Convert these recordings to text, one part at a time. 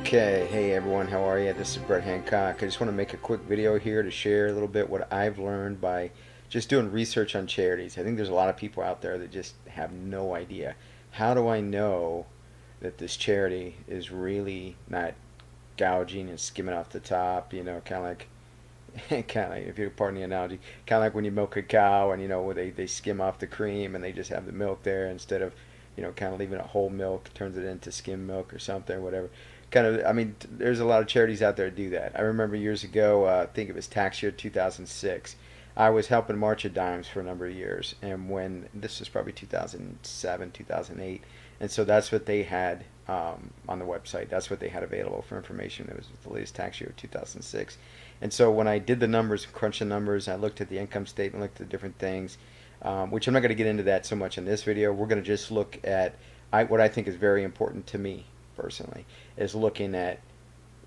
Okay, hey everyone, how are you? This is Brett Hancock. I just want to make a quick video here to share a little bit what I've learned by just doing research on charities. I think there's a lot of people out there that just have no idea. How do I know that this charity is really not gouging and skimming off the top? Kind of like, kind of like, if you pardon the analogy, kind of like when you milk a cow and where they skim off the cream and they just have the milk there instead of kind of leaving it whole milk, turns it into skim milk or something, whatever. I mean, there's a lot of charities out there that do that. I remember years ago, I think it was tax year 2006. I was helping March of Dimes for a number of years, and when this was probably 2007, 2008, and so that's what they had on the website. That's what they had available for information. It was the latest tax year of 2006. And so when I did the numbers, crunched the numbers, I looked at the income statement, looked at the different things, which I'm not going to get into that so much in this video. We're going to just look at what I think is very important to me personally, is looking at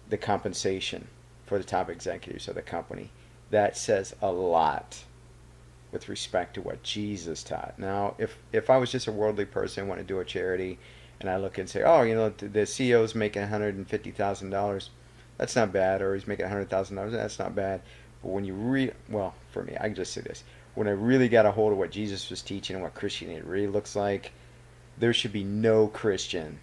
the compensation for the top executives of the company. That says a lot with respect to what Jesus taught. Now, if I was just a worldly person, want to do a charity, and I look and say, oh, the CEO's making $150,000, that's not bad, or he's making $100,000, that's not bad. But when you well, for me, I can just say this: when I really got a hold of what Jesus was teaching and what Christianity really looks like, there should be no Christian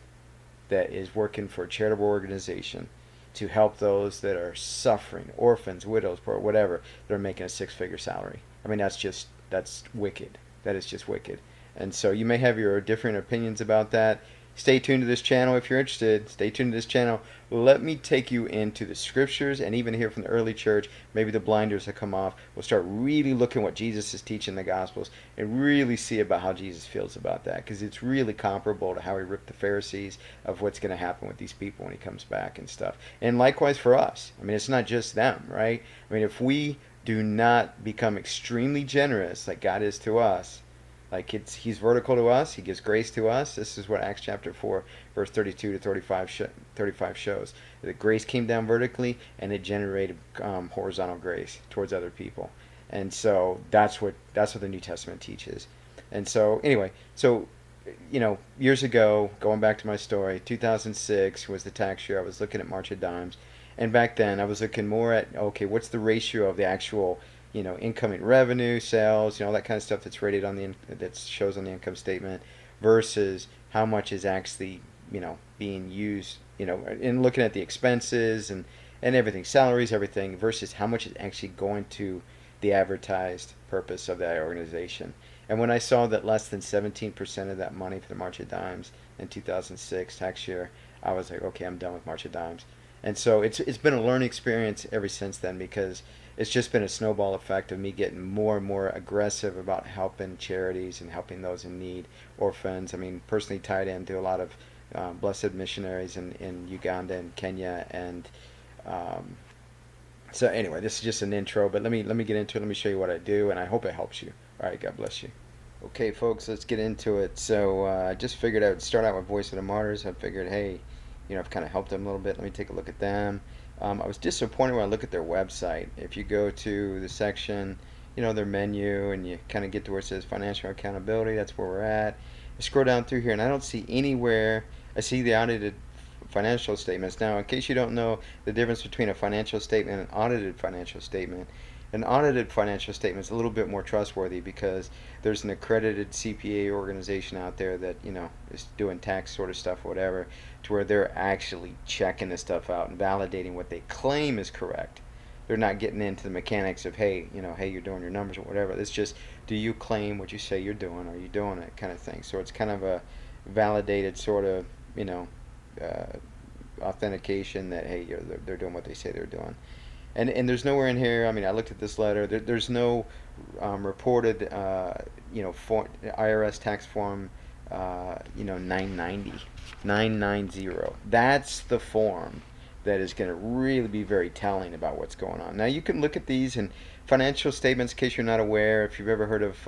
that is working for a charitable organization to help those that are suffering, orphans, widows, poor, whatever, that are making a six-figure salary. I mean, that's wicked. That is just wicked. And so you may have your different opinions about that. Stay tuned to this channel if you're interested. Stay tuned to this channel. Let me take you into the scriptures, and even here from the early church, maybe the blinders that come off. We'll start really looking what Jesus is teaching in the Gospels and really see about how Jesus feels about that, because it's really comparable to how he ripped the Pharisees of what's going to happen with these people when he comes back and stuff. And likewise for us. I mean, it's not just them, right? I mean, if we do not become extremely generous like God is to us, like he's vertical to us, he gives grace to us. This is what Acts chapter 4, verse 32 to 35 shows. That grace came down vertically, and it generated horizontal grace towards other people. And so that's what the New Testament teaches. And so anyway, years ago, going back to my story, 2006 was the tax year. I was looking at March of Dimes, and back then I was looking more at, okay, what's the ratio of the actual incoming revenue, sales, all that kind of stuff that's rated on that shows on the income statement, versus how much is actually, being used, in looking at the expenses and everything, salaries, everything, versus how much is actually going to the advertised purpose of that organization. And when I saw that less than 17% of that money for the March of Dimes in 2006 tax year, I was like, okay, I'm done with March of Dimes. And so it's been a learning experience ever since then, because it's just been a snowball effect of me getting more and more aggressive about helping charities and helping those in need, orphans. I mean, personally tied into a lot of blessed missionaries in Uganda and Kenya. And so anyway, this is just an intro, but let me get into it. Let me show you what I do, and I hope it helps you. All right, God bless you. Okay, folks, let's get into it. So I just figured I would start out with Voice of the Martyrs. I figured, hey, I've kind of helped them a little bit. Let me take a look at them. I was disappointed when I look at their website. If you go to the section, their menu, and you kind of get to where it says financial accountability, that's where we're at. I scroll down through here, and I don't see anywhere. I see the audited financial statements. Now, in case you don't know the difference between a financial statement and an audited financial statement, an audited financial statement is a little bit more trustworthy, because there's an accredited CPA organization out there that is doing tax sort of stuff or whatever, to where they're actually checking this stuff out and validating what they claim is correct. They're not getting into the mechanics of, hey, hey, you're doing your numbers or whatever. It's just, do you claim what you say you're doing? Are you doing it, kind of thing. So it's kind of a validated sort of authentication that, hey, they're doing what they say they're doing. And there's nowhere in here, I mean, I looked at this letter, there's no reported, IRS tax form, 990. That's the form that is going to really be very telling about what's going on. Now, you can look at these in financial statements, in case you're not aware, if you've ever heard of,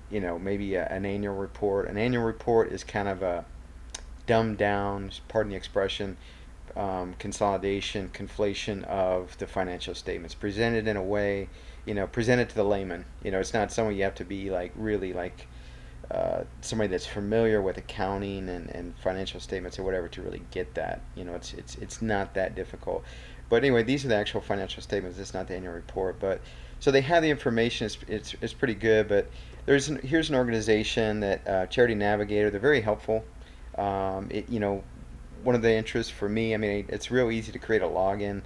maybe an annual report. An annual report is kind of a dumbed down, pardon the expression, consolidation, conflation of the financial statements, presented in a way, presented to the layman. It's not someone you have to be like really like somebody that's familiar with accounting and financial statements or whatever to really get that. It's not that difficult. But anyway, these are the actual financial statements. It's not the annual report, but so they have the information. It's pretty good. But here's an organization that Charity Navigator. They're very helpful. One of the interests for me, I mean, it's real easy to create a login.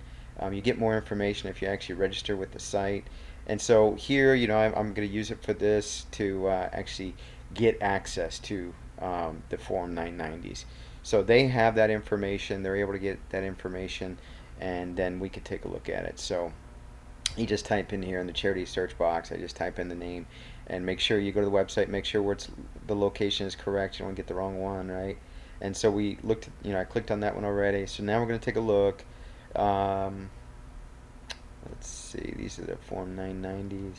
You get more information if you actually register with the site. And so here, I'm going to use it for this to actually get access to the Form 990s. So they have that information. They're able to get that information, and then we could take a look at it. So you just type in here in the charity search box. I just type in the name, and make sure you go to the website. Make sure the location is correct. You don't get the wrong one, right? And so we looked. I clicked on that one already. So now we're going to take a look. Let's see. These are the Form 990s.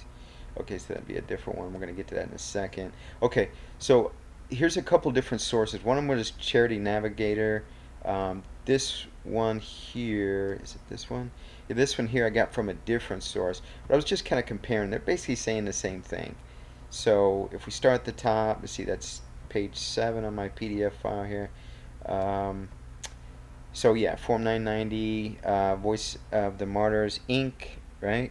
Okay, so that'd be a different one. We're going to get to that in a second. Okay, so here's a couple different sources. One of them was Charity Navigator. This one here, is it this one? Yeah, this one here I got from a different source, but I was just kind of comparing. They're basically saying the same thing. So if we start at the top, let's see, that's page 7 on my PDF file here. So yeah, Form 990, Voice of the Martyrs, Inc., right?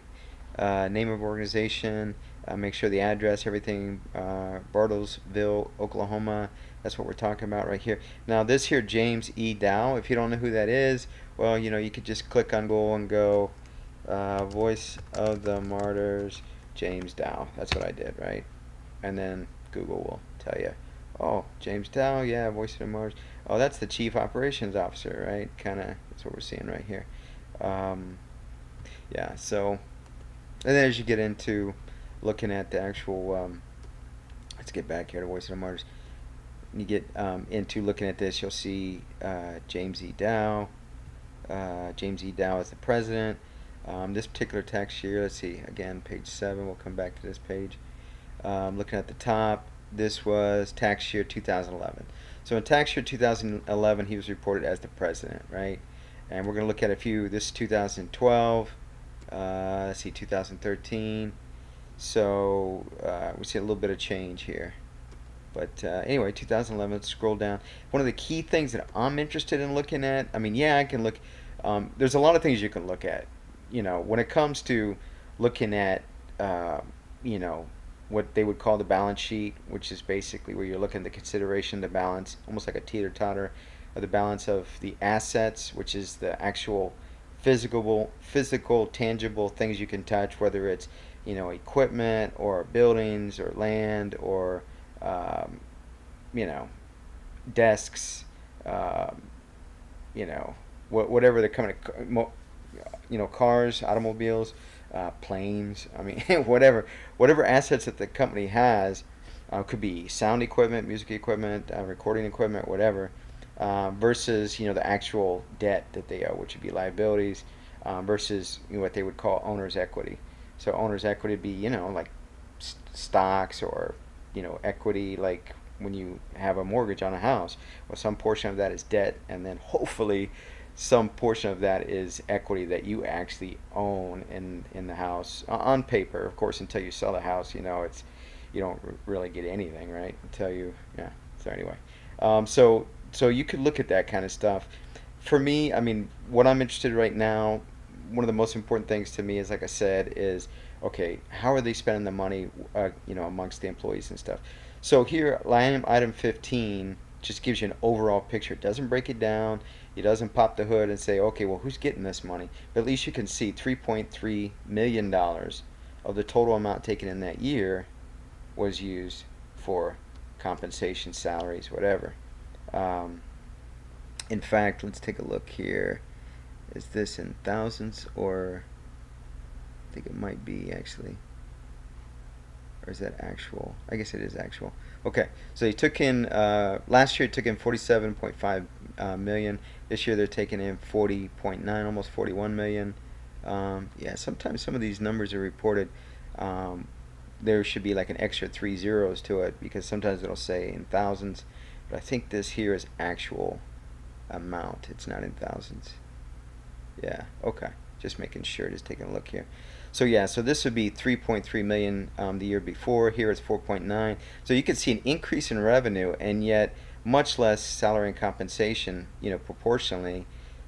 Name of organization, make sure the address, everything, Bartlesville, Oklahoma. That's what we're talking about right here. Now this here, James E. Dow, if you don't know who that is, well, you could just click on Google and go, Voice of the Martyrs, James Dow. That's what I did, right? And then Google will tell you, oh, James Dow, yeah, Voice of the Martyrs. Oh, that's the Chief Operations Officer, right? Kind of, that's what we're seeing right here. Yeah, so, and then as you get into looking at the actual, let's get back here to Voice of the Martyrs. When you get into looking at this, you'll see James E. Dow. James E. Dow is the president. This particular tax year, let's see, again, page 7. We'll come back to this page. Looking at the top, this was tax year 2011. So in tax year 2011, he was reported as the president, right? And we're going to look at a few. This is 2012. Let's see, 2013. So we see a little bit of change here. But anyway, 2011, let's scroll down. One of the key things that I'm interested in looking at, I mean, yeah, I can look. There's a lot of things you can look at. When it comes to looking at, what they would call the balance sheet, which is basically where you're looking at the consideration, the balance, almost like a teeter-totter, of the balance of the assets, which is the actual physical, tangible things you can touch, whether it's, equipment or buildings or land or, desks, whatever the company, cars, automobiles, planes. I mean, whatever assets that the company has, could be sound equipment, music equipment, recording equipment, whatever, versus the actual debt that they owe, which would be liabilities, versus what they would call owner's equity. So owner's equity would be like stocks or equity, like when you have a mortgage on a house. Well, some portion of that is debt, and then hopefully some portion of that is equity that you actually own in the house on paper. Of course, until you sell the house, it's you don't really get anything, right? Until you, yeah. So anyway, so you could look at that kind of stuff. For me, I mean, what I'm interested in right now, one of the most important things to me is, like I said, is okay, how are they spending the money, amongst the employees and stuff. So here, item 15 just gives you an overall picture. It doesn't break it down. It doesn't pop the hood and say, okay, well, who's getting this money? But at least you can see $3.3 million of the total amount taken in that year was used for compensation, salaries, whatever. In fact, let's take a look here. Is this in thousands, or I think it might be actually, or is that actual? I guess it is actual. Okay, so he took in, last year it took in 47.5 million. This year they're taking in 40.9, almost 41 million. Yeah, sometimes some of these numbers are reported. There should be like an extra 3 zeros to it, because sometimes it'll say in thousands. But I think this here is actual amount. It's not in thousands. Yeah, okay. Just making sure, just taking a look here. So yeah, so this would be 3.3 million the year before. Here it's 4.9. So you can see an increase in revenue, and yet much less salary and compensation. Proportionally,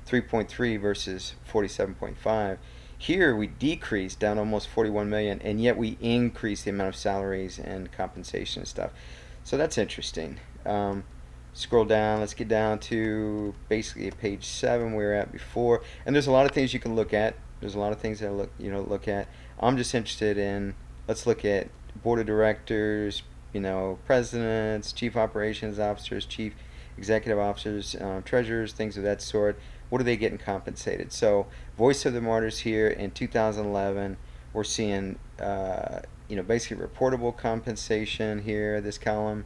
3.3 versus 47.5. Here we decreased down almost 41 million, and yet we increased the amount of salaries and compensation and stuff. So that's interesting. Scroll down. Let's get down to basically page 7 we were at before, and there's a lot of things you can look at. There's a lot of things that look at. I'm just interested in. Let's look at board of directors, presidents, chief operations officers, chief executive officers, treasurers, things of that sort. What are they getting compensated? So, Voice of the Martyrs here in 2011, we're seeing, basically reportable compensation here, this column.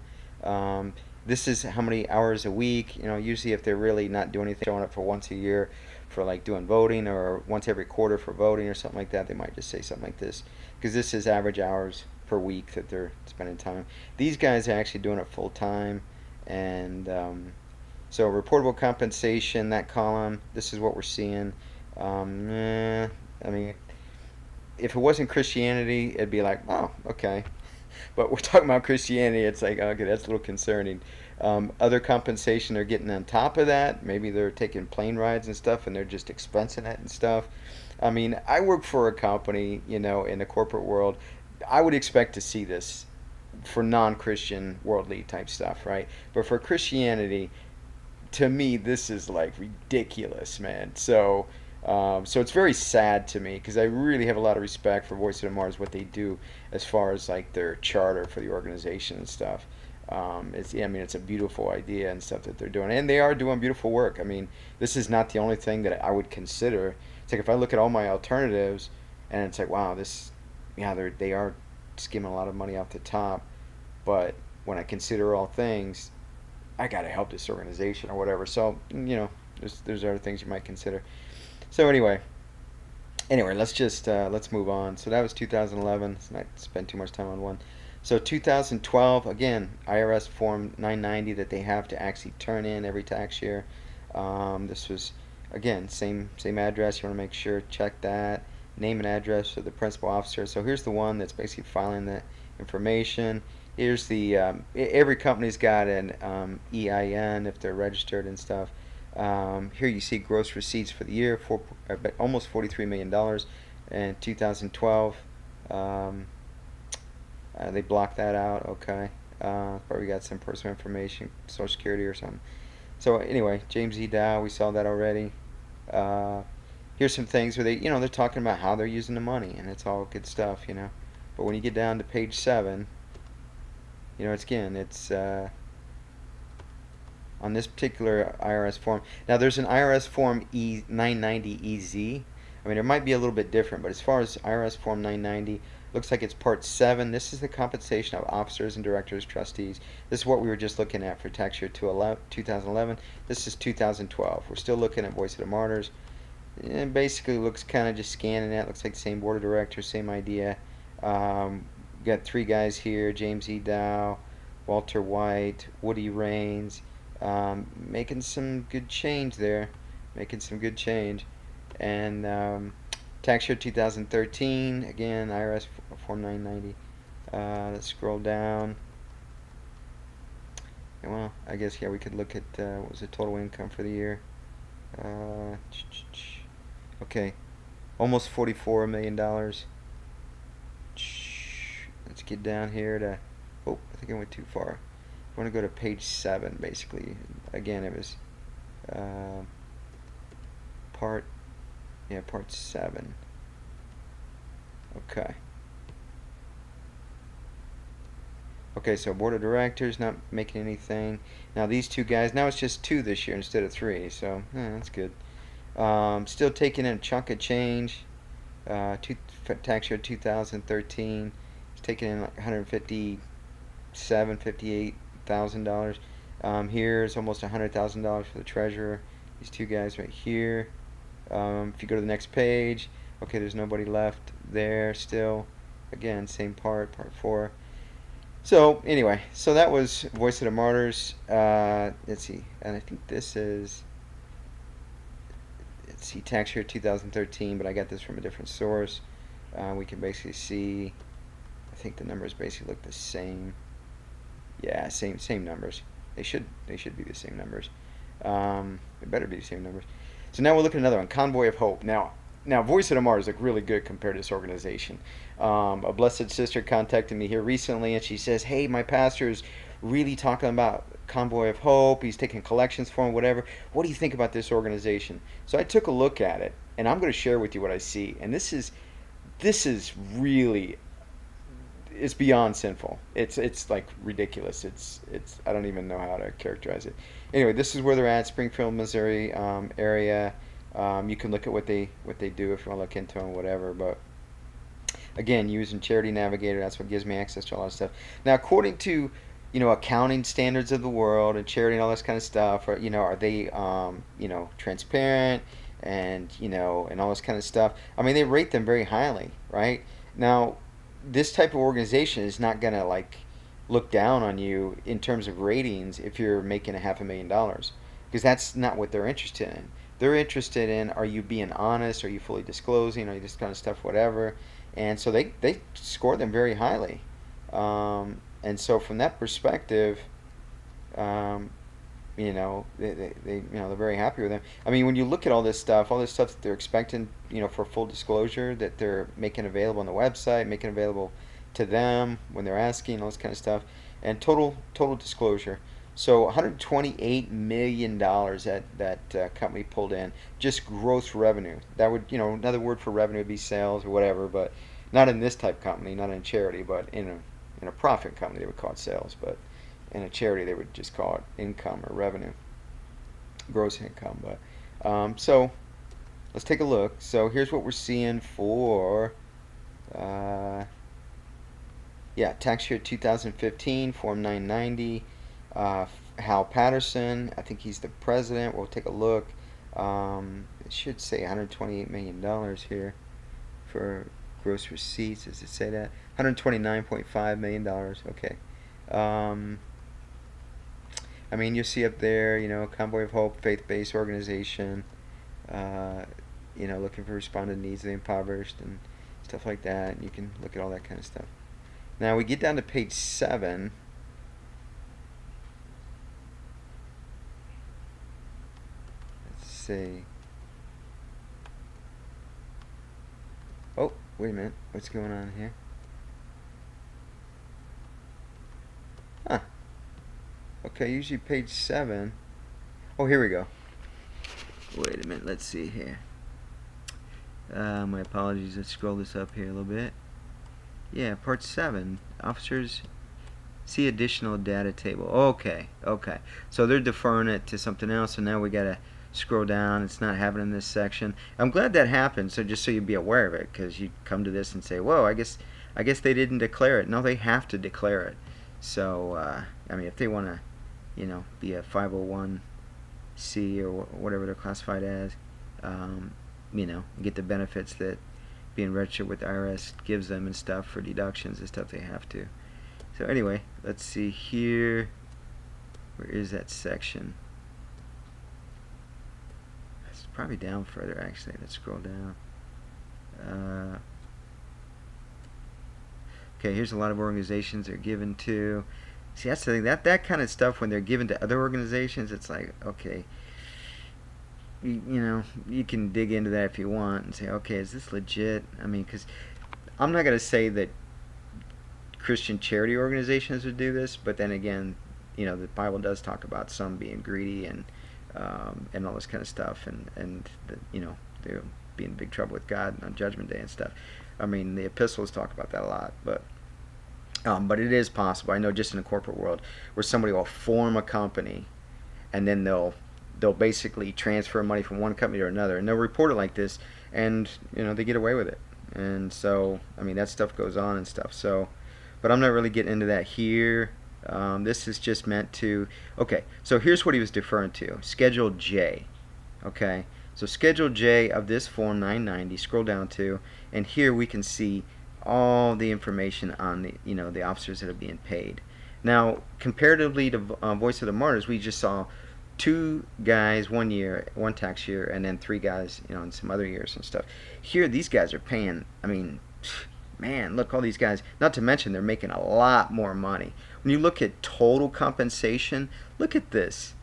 This is how many hours a week. Usually if they're really not doing anything, showing up for once a year for like doing voting, or once every quarter for voting or something like that, they might just say something like this, because this is average hours per week that they're spending time. These guys are actually doing it full time, and so reportable compensation, that column, this is what we're seeing. I mean, if it wasn't Christianity, it'd be like, oh, okay. But we're talking about Christianity, it's like, okay, that's a little concerning. Other compensation they're getting on top of that. Maybe they're taking plane rides and stuff, and they're just expensing it and stuff. I mean, I work for a company, in the corporate world. I would expect to see this for non-Christian worldly type stuff, right? But for Christianity, to me, this is like ridiculous, man. So it's very sad to me, because I really have a lot of respect for Voice of the Mars, what they do as far as like their charter for the organization and stuff. It's a beautiful idea and stuff that they're doing, and they are doing beautiful work. I mean, this is not the only thing that I would consider. It's like if I look at all my alternatives, and it's like, wow, they are skimming a lot of money off the top, but when I consider all things, I got to help this organization or whatever. So there's other things you might consider. So anyway, let's move on. So that was 2011. Let's not spend too much time on one. So 2012, again, IRS Form 990 that they have to actually turn in every tax year. This was, again, same address. You want to make sure, check that. Name and address of the principal officer. So here's the one that's basically filing that information. Here's the, every company's got an EIN if they're registered and stuff. Here you see gross receipts for the year, almost $43 million in 2012. They blocked that out, okay. Probably got some personal information, Social Security or something. So anyway, James E. Dow, we saw that already. Here's some things where they're talking about how they're using the money, and it's all good stuff, But when you get down to page 7, it's on this particular IRS form. Now there's an IRS form 990EZ. I mean, it might be a little bit different, but as far as IRS form 990, looks like it's part 7. This is the compensation of officers and directors, trustees. This is what we were just looking at for tax year 2011. This is 2012. We're still looking at Voice of the Martyrs. It basically looks kind of just scanning that. Looks like the same board of directors, same idea. Got 3 guys here: James E. Dow, Walter White, Woody Raines. Making some good change there. And tax year 2013, again, IRS Form 990. Let's scroll down. Well, I guess, we could look at what was the total income for the year. Okay, almost $44 million. Let's get down here to, I think I went too far. I want to go to page 7, basically. Again, it was part 7. Okay, so board of directors not making anything. Now these 2 guys, now it's just 2 this year instead of 3, so that's good. Still taking in a chunk of change. Tax year 2013, it's taking in like $157,000, $158,000. Here's almost $100,000 for the treasurer. These 2 guys right here. If you go to the next page, okay, there's nobody left there still. Again, same part 4. So anyway, so that was Voice of the Martyrs. Let's see, and I think this is let's see, tax year 2013, but I got this from a different source. We can basically see, I think the numbers basically look the same. Yeah, same numbers. They should be the same numbers. It better be the same numbers. So now we'll look at another one, Convoy of Hope. Now Voice of the Martyrs look really good compared to this organization. A blessed sister contacted me here recently, and she says, "Hey, my pastor's really talking about Convoy of Hope. He's taking collections for him, whatever. What do you think about this organization?" So I took a look at it, and I'm going to share with you what I see. And this is really, it's beyond sinful. It's like ridiculous. It's I don't even know how to characterize it. Anyway, this is where they're at, Springfield, Missouri area. You can look at what they do if you want to look into them, whatever. But again, using Charity Navigator, that's what gives me access to all that stuff. Now, according to accounting standards of the world and charity and all this kind of stuff, are they transparent and and all this kind of stuff? I mean, they rate them very highly, right? Now, this type of organization is not gonna look down on you in terms of ratings if you're making $500,000, because that's not what they're interested in. They're interested in, are you being honest, are you fully disclosing, are you this kind of stuff, whatever. And so they score them very highly. And so from that perspective, they're very happy with them. I mean, when you look at all this stuff that they're expecting, for full disclosure, that they're making available on the website, making available to them when they're asking, all this kind of stuff, and total disclosure. So $128 million that company pulled in, just gross revenue. That would, another word for revenue would be sales or whatever, but not in this type company, not in charity, but in a profit company they would call it sales, but in a charity they would just call it income or revenue, gross income. But so let's take a look. So here's what we're seeing for tax year 2015, Form 990. Hal Patterson, I think he's the president. We'll take a look. It should say $128 million here for gross receipts. Does it say that? $129.5 million. Okay. I mean, you see up there, Convoy of Hope, faith-based organization, looking for responding needs of the impoverished and stuff like that. And you can look at all that kind of stuff. Now we get down to page 7. Let's see. Oh, wait a minute. What's going on here? Huh. Okay, usually page 7. Oh, here we go. Wait a minute. Let's see here. My apologies. Let's scroll this up here a little bit. Yeah, part 7. Officers see additional data table. Okay. So they're deferring it to something else, and now we got to scroll down. It's not happening in this section. I'm glad that happened, so just so you'd be aware of it, because you come to this and say, whoa, I guess they didn't declare it. No, they have to declare it. So, I mean, if they want to, be a 501c or whatever they're classified as, get the benefits that being registered with the IRS gives them and stuff for deductions and stuff, they have to. So anyway, let's see here. Where is that section? It's probably down further, actually. Let's scroll down. Okay, here's a lot of organizations they're given to. See, that's the thing. That kind of stuff, when they're given to other organizations, it's like, okay, you can dig into that if you want and say, okay, is this legit? I mean, because I'm not going to say that Christian charity organizations would do this, but then again, the Bible does talk about some being greedy and all this kind of stuff, and they'll be in big trouble with God on Judgment Day and stuff. I mean, the epistles talk about that a lot, but it is possible. I know just in the corporate world where somebody will form a company and then they'll basically transfer money from one company to another, and they'll report it like this, and they get away with it. And so, I mean, that stuff goes on and stuff. So, but I'm not really getting into that here. This is just meant to. Okay, so here's what he was deferring to: Schedule J. Okay, so Schedule J of this Form 990. Scroll down to, and here we can see all the information on the the officers that are being paid. Now, comparatively to Voice of the Martyrs, we just saw 2 guys 1 year, one tax year, and then 3 guys, in some other years and stuff. Here, these guys are paying. I mean, man, look, all these guys. Not to mention, they're making a lot more money. When you look at total compensation, look at this: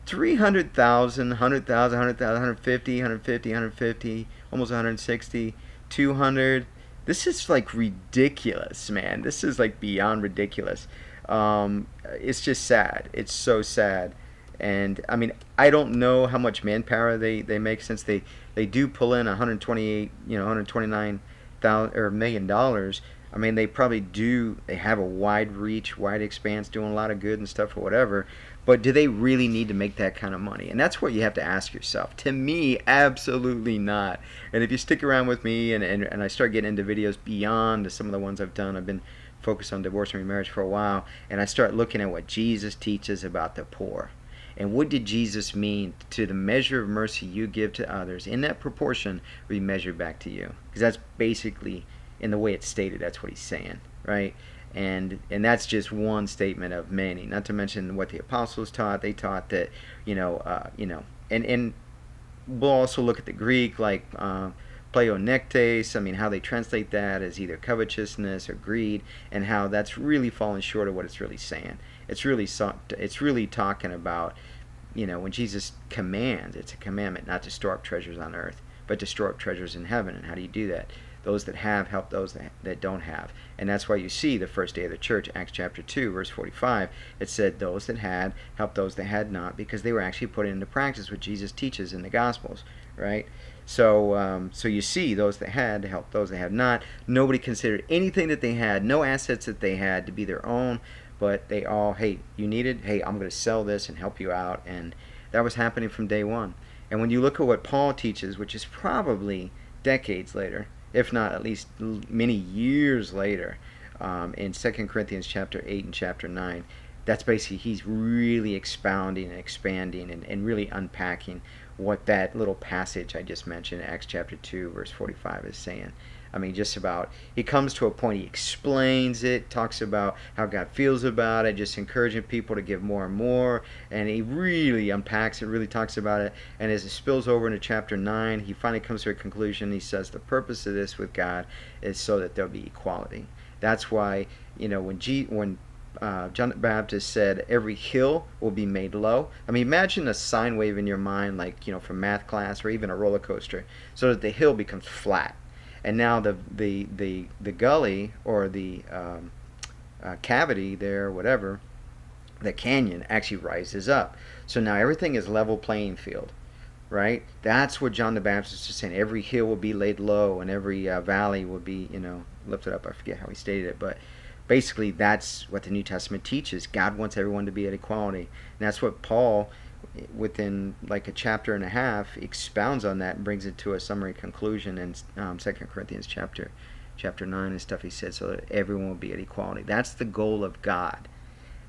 300,000, 100,000, 100,000, 150, 150, 150, almost 160, 200. This is like ridiculous, man. This is like beyond ridiculous. It's just sad. It's so sad. And I mean, I don't know how much manpower they make, since they do pull in 128, 129,000 or $1 million. I mean, they probably do. They have a wide reach, wide expanse, doing a lot of good and stuff or whatever. But do they really need to make that kind of money? And that's what you have to ask yourself. To me, absolutely not. And if you stick around with me and I start getting into videos beyond some of the ones I've done, I've been focused on divorce and remarriage for a while, and I start looking at what Jesus teaches about the poor. And what did Jesus mean? To the measure of mercy you give to others, in that proportion will be measured back to you. Because that's basically, in the way it's stated, that's what he's saying, right? And that's just one statement of many. Not to mention what the apostles taught. They taught that, and we'll also look at the Greek, like pleonektes. I mean, how they translate that as either covetousness or greed, and how that's really falling short of what it's really saying. It's really talking about, when Jesus commands, it's a commandment not to store up treasures on earth, but to store up treasures in heaven. And how do you do that? Those that have help those that don't have. And that's why you see the first day of the church, Acts chapter 2, verse 45, it said those that had helped those that had not, because they were actually putting into practice what Jesus teaches in the Gospels, right? So you see those that had to help those that had not. Nobody considered anything that they had, no assets that they had, to be their own, but they all, hey, you need it? Hey, I'm going to sell this and help you out. And that was happening from day one. And when you look at what Paul teaches, which is probably decades later, if not at least many years later, in 2 Corinthians chapter 8 and chapter 9, that's basically, he's really expounding and expanding and really unpacking what that little passage I just mentioned, Acts chapter 2, verse 45, is saying. I mean, just about, he comes to a point, he explains it, talks about how God feels about it, just encouraging people to give more and more, and he really unpacks it, really talks about it. And as it spills over into chapter 9, he finally comes to a conclusion. He says the purpose of this with God is so that there'll be equality. That's why, when John the Baptist said every hill will be made low. I mean, imagine a sine wave in your mind, like, from math class, or even a roller coaster, so that the hill becomes flat. And now the gully, or the cavity there, whatever, the canyon actually rises up. So now everything is level playing field, right? That's what John the Baptist is saying. Every hill will be laid low, and every valley will be, lifted up. I forget how he stated it, but basically that's what the New Testament teaches. God wants everyone to be at equality. And that's what Paul, within like a chapter and a half, expounds on that and brings it to a summary conclusion in 2 Corinthians chapter 9 and stuff. He said, so that everyone will be at equality. That's the goal of God.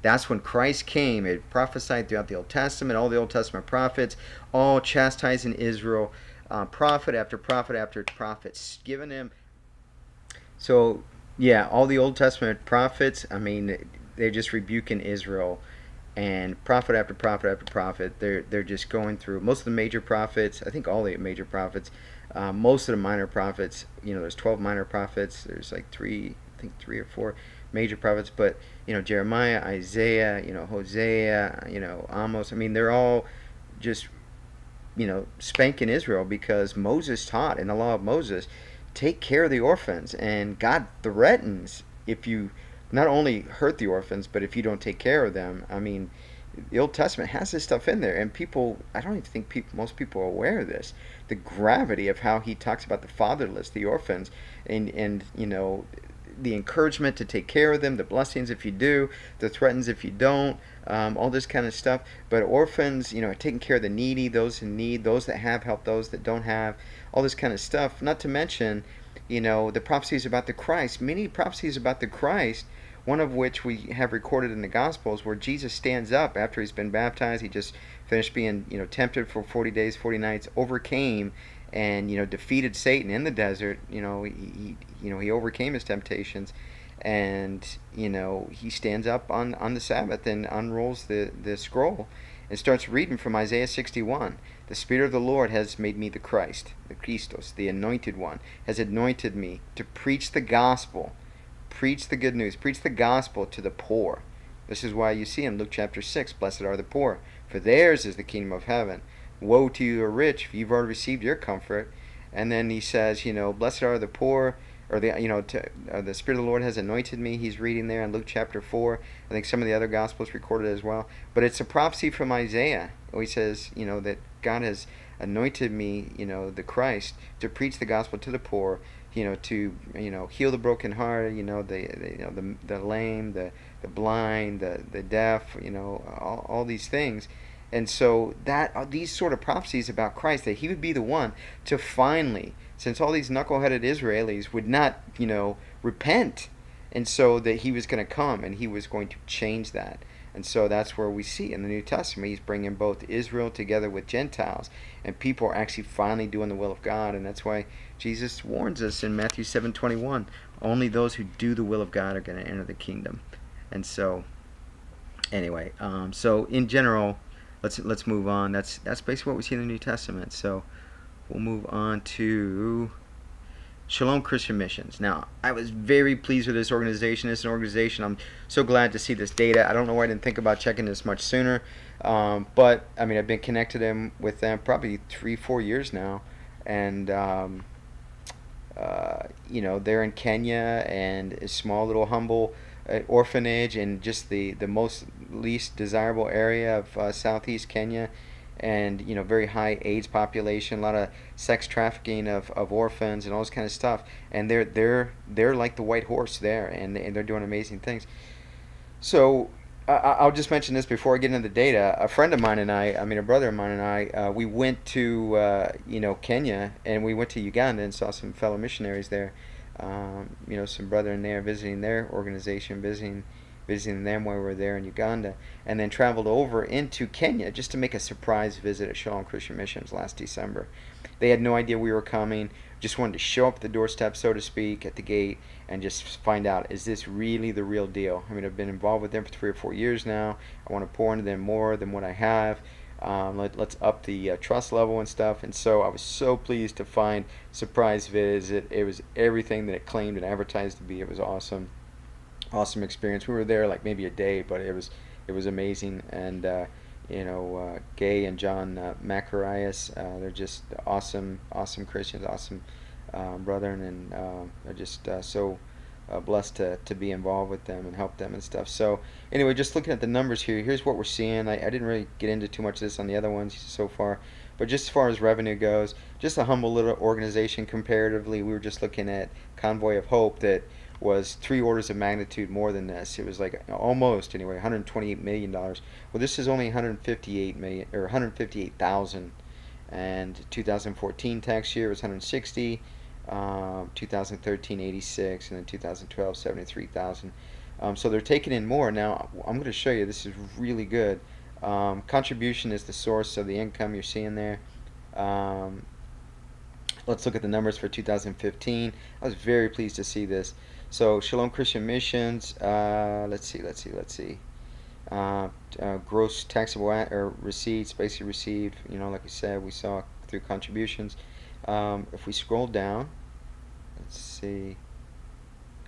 That's when Christ came. It prophesied throughout the Old Testament, all the Old Testament prophets, all chastising Israel, prophet after prophet after prophet, giving him. So yeah, all the Old Testament prophets, I mean, they're just rebuking Israel. And prophet after prophet after prophet, they're just going through most of the major prophets. I think all the major prophets, most of the minor prophets. There's 12 minor prophets. There's like 3 or 4 major prophets. But Jeremiah, Isaiah, Hosea, Amos. I mean, they're all just spanking Israel, because Moses taught in the law of Moses, take care of the orphans, and God threatens if you not only hurt the orphans, but if you don't take care of them. I mean, the Old Testament has this stuff in there, and people, I don't even think most people are aware of this, the gravity of how he talks about the fatherless, the orphans, and the encouragement to take care of them, the blessings if you do, the threatens if you don't, all this kind of stuff. But orphans, taking care of the needy, those in need, those that have help those that don't have, all this kind of stuff. Not to mention, the prophecies about the Christ, many prophecies about the Christ, one of which we have recorded in the Gospels, where Jesus stands up after he's been baptized. He just finished being, tempted for 40 days, 40 nights, overcame, and, defeated Satan in the desert. He overcame his temptations, and, he stands up on the Sabbath and unrolls the scroll. and starts reading from Isaiah 61. The Spirit of the Lord has made me the Christ, the Christos, the Anointed One, has anointed me to preach the gospel, preach the good news, preach the gospel to the poor. This is why you see in Luke chapter 6, blessed are the poor, for theirs is the kingdom of heaven. Woe to you who are rich, for you've already received your comfort. And then he says, blessed are the poor, or the Spirit of the Lord has anointed me. He's reading there in Luke chapter 4. I think some of the other Gospels recorded as well. But it's a prophecy from Isaiah. He says, that God has anointed me, the Christ, to preach the gospel to the poor, to heal the brokenhearted, the lame, the blind, the deaf, all these things. And so these sort of prophecies about Christ, that he would be the one to finally, since all these knuckleheaded Israelis would not, repent, and so that he was going to come and he was going to change that. And so that's where we see in the New Testament, he's bringing both Israel together with Gentiles, and people are actually finally doing the will of God. And that's why Jesus warns us in Matthew 7:21, only those who do the will of God are going to enter the kingdom. And so, anyway, so in general, let's move on. That's basically what we see in the New Testament. So we'll move on to Shalom Christian Missions. Now, I was very pleased with this organization. It's an organization, I'm so glad to see this data. I don't know why I didn't think about checking this much sooner. But, I've been connected with them probably 3-4 years now. And, they're in Kenya, and a small little humble orphanage in just the most least desirable area of southeast Kenya, and very high AIDS population, a lot of sex trafficking of orphans and all this kind of stuff. And they're like the white horse there, and they're doing amazing things. So I'll just mention this before I get into the data. A friend of mine and a brother of mine and I, we went to Kenya, and we went to Uganda and saw some fellow missionaries there. Some brethren there visiting their organization, visiting them while we were there in Uganda, and then traveled over into Kenya just to make a surprise visit at Shalom Christian Missions last December. They had no idea we were coming, just wanted to show up at the doorstep, so to speak, at the gate, and just find out, is this really the real deal? I've been involved with them for 3 or 4 years now. I want to pour into them more than what I have. Let's up the trust level and stuff. And so I was so pleased to find surprise visit. It was everything that it claimed and advertised to be. It was awesome experience. We were there like maybe a day, but it was amazing. And Gay and John Macarias, they're just awesome Christians, awesome brethren, and they're just so blessed to be involved with them and help them and stuff. So anyway, just looking at the numbers here, here's what we're seeing. I didn't really get into too much of this on the other ones so far, but just as far as revenue goes, just a humble little organization comparatively. We were just looking at Convoy of Hope that was 3 orders of magnitude more than this. It was like almost, anyway, $128 million. Well, this is only $158,000, and 2014 tax year was 160. 2013 86, and then 2012 73,000. So they're taking in more. Now I'm going to show you, this is really good. Contribution is the source of the income you're seeing there. Let's look at the numbers for 2015. I was very pleased to see this. So Shalom Christian Missions, let's see. Gross taxable receipts, basically received, like we said, we saw through contributions. If we scroll down, let's see.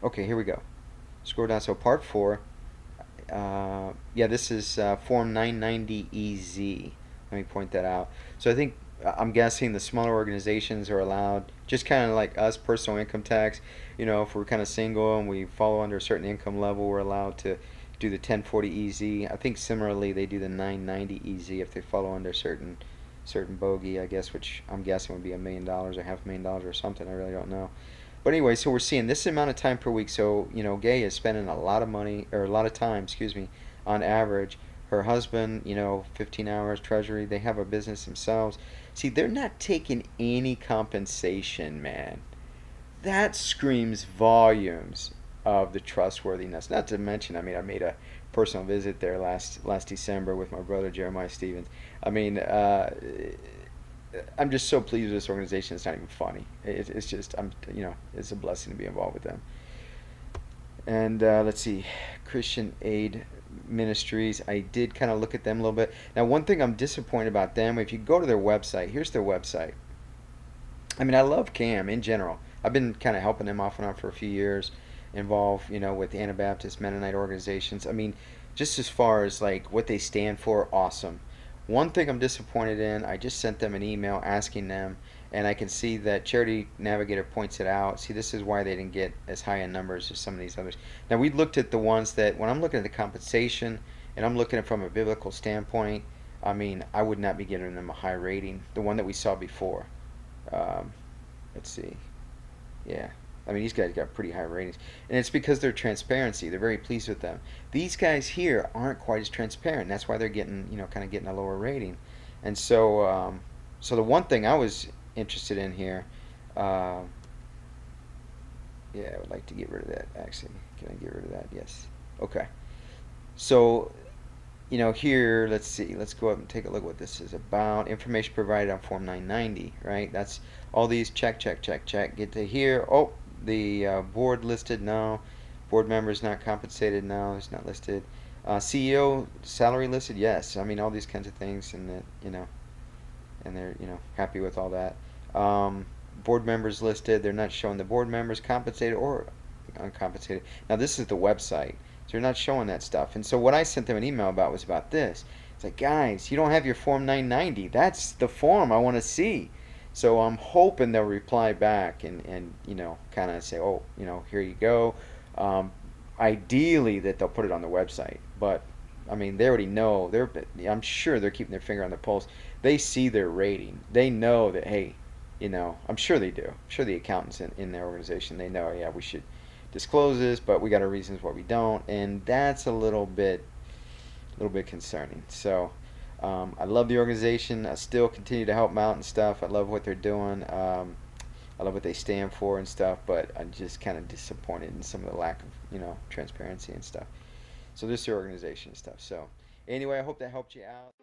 Okay, here we go. Scroll down. So part 4. This is Form 990EZ. Let me point that out. So I'm guessing the smaller organizations are allowed, just kind of like us, personal income tax. If we're kind of single and we fall under a certain income level, we're allowed to do the 1040EZ. I think similarly they do the 990EZ if they fall under certain bogey, I guess, which I'm guessing would be $1 million or $500,000 or something. I really don't know. But anyway, so we're seeing this amount of time per week. So Gay is spending a lot of money, or a lot of time, on average. Her husband, 15 hours treasury. They have a business themselves. See, they're not taking any compensation, man. That screams volumes of the trustworthiness. Not to mention, I made a personal visit there last December with my brother Jeremiah Stevens. I'm just so pleased with this organization. It's not even funny. It's just it's a blessing to be involved with them. And let's see, Christian Aid Ministries. I did kind of look at them a little bit. Now, one thing I'm disappointed about them, if you go to their website, here's their website. I mean, I love CAM in general. I've been kind of helping them off and on for a few years, involved, with Anabaptist Mennonite organizations. I mean, just as far as like what they stand for, awesome. One thing I'm disappointed in, I just sent them an email asking them, and I can see that Charity Navigator points it out. See, this is why they didn't get as high in numbers as some of these others. Now, we looked at the ones that, when I'm looking at the compensation, and I'm looking at it from a biblical standpoint, I mean, I would not be giving them a high rating. The one that we saw before. Um, let's see. Yeah. I mean, these guys got pretty high ratings. And it's because they're transparency. They're very pleased with them. These guys here aren't quite as transparent. That's why they're getting, kind of getting a lower rating. And so the one thing I was interested in here, uh, yeah, I would like to get rid of that, actually. Can I get rid of that? Yes. Okay. So here, let's see, let's go up and take a look at what this is about. Information provided on Form 990, right? That's all these check, check, check, check. Get to here. Oh, the board listed, no. Board members not compensated, no. It's not listed. CEO salary listed, yes. I mean, all these kinds of things, and that, and they're, happy with all that. Board members listed, they're not showing the board members compensated or uncompensated. Now, this is the website. So they're not showing that stuff. And so what I sent them an email about was about this. It's like, guys, you don't have your Form 990. That's the form I want to see. So I'm hoping they'll reply back and kind of say, oh, here you go. Ideally that they'll put it on the website. But, I mean, they already know. I'm sure they're keeping their finger on the pulse. They see their rating. They know that, hey, I'm sure they do. I'm sure the accountants in their organization, they know, yeah, we should disclose this, but we got our reasons why we don't, and that's a little bit concerning. So I love the organization. I still continue to help them out and stuff. I love what they're doing. I love what they stand for and stuff, but I'm just kind of disappointed in some of the lack of transparency and stuff. So this is the organization and stuff. So anyway, I hope that helped you out.